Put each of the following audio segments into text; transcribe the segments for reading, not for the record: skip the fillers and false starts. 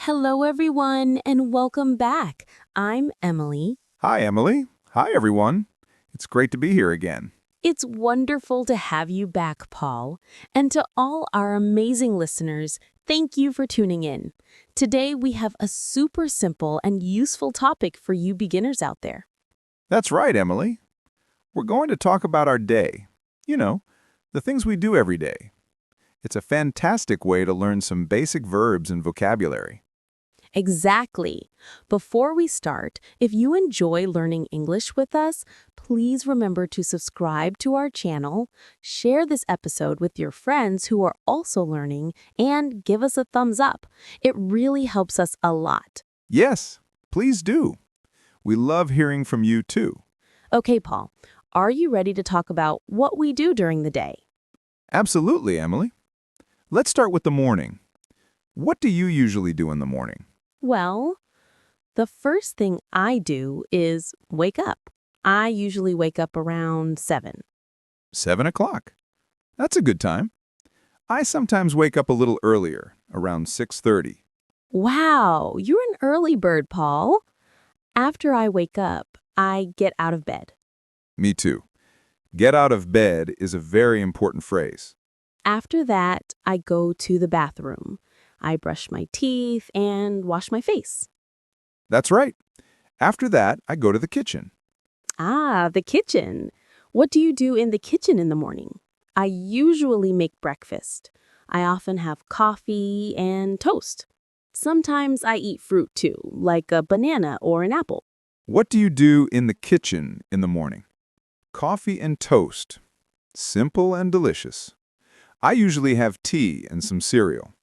Hello, everyone, and welcome back. I'm Emily. Hi, Emily. Hi, everyone. It's great to be here again. It's wonderful to have you back, Paul. And to all our amazing listeners, thank you for tuning in. Today, we have a super simple and useful topic for you beginners out there. That's right, Emily. We're going to talk about our day. You know, the things we do every day. It's a fantastic way to learn some basic verbs and vocabulary. Exactly. Before we start, if you enjoy learning English with us, please remember to subscribe to our channel, share this episode with your friends who are also learning, and give us a thumbs up. It really helps us a lot. Yes, please do. We love hearing from you, too. Okay, Paul, are you ready to talk about what we do during the day? Absolutely, Emily. Let's start with the morning. What do you usually do in the morning? Well, the first thing I do is wake up. I usually wake up around 7. 7 o'clock. That's a good time. I sometimes wake up a little earlier, around 6:30. Wow, you're an early bird, Paul. After I wake up, I get out of bed. Me too. Get out of bed is a very important phrase. After that, I go to the bathroom. I brush my teeth and wash my face. That's right. After that, I go to the kitchen. Ah, the kitchen. What do you do in the kitchen in the morning? I usually make breakfast. I often have coffee and toast. Sometimes I eat fruit too, like a banana or an apple. What do you do in the kitchen in the morning? Coffee and toast. Simple and delicious. I usually have tea and some cereal.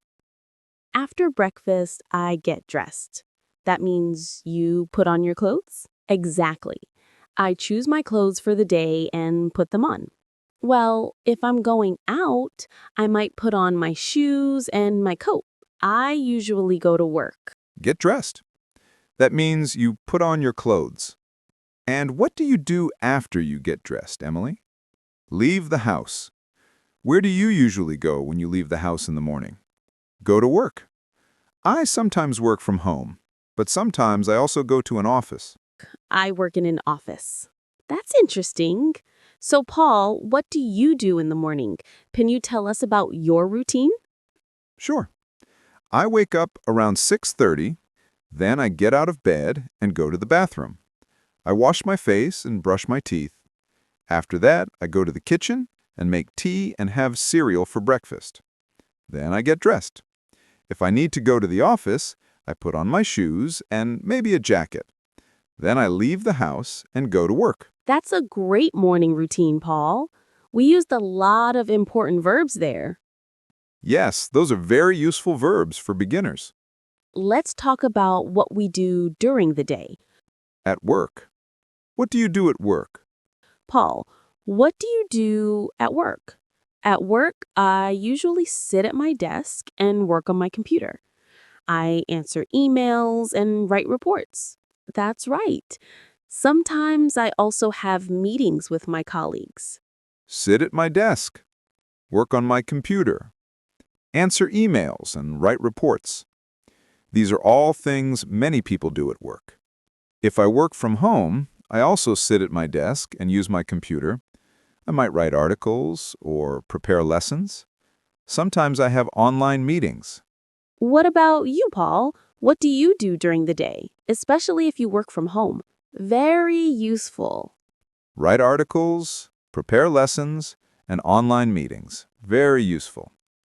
After breakfast, I get dressed. That means you put on your clothes? Exactly. I choose my clothes for the day and put them on. Well, if I'm going out, I might put on my shoes and my coat. I usually go to work. Get dressed. That means you put on your clothes. And what do you do after you get dressed, Emily? Leave the house. Where do you usually go when you leave the house in the morning? Go to work. I sometimes work from home, but sometimes I also go to an office. I work in an office. That's interesting. So, Paul, what do you do in the morning? Can you tell us about your routine? Sure. I wake up around 6:30, then I get out of bed and go to the bathroom. I wash my face and brush my teeth. After that, I go to the kitchen and make tea and have cereal for breakfast. Then I get dressed. If I need to go to the office, I put on my shoes and maybe a jacket. Then I leave the house and go to work. That's a great morning routine, Paul. We used a lot of important verbs there. Yes, those are very useful verbs for beginners. Let's talk about what we do during the day. At work. What do you do at work? Paul, what do you do at work? At work, I usually sit at my desk and work on my computer. I answer emails and write reports. That's right. Sometimes I also have meetings with my colleagues. Sit at my desk. Work on my computer. Answer emails and write reports. These are all things many people do at work. If I work from home, I also sit at my desk and use my computer. I might write articles or prepare lessons. Sometimes I have online meetings. What about you, Paul? What do you do during the day, especially if you work from home? Very useful. Write articles, prepare lessons, and online meetings. Very useful.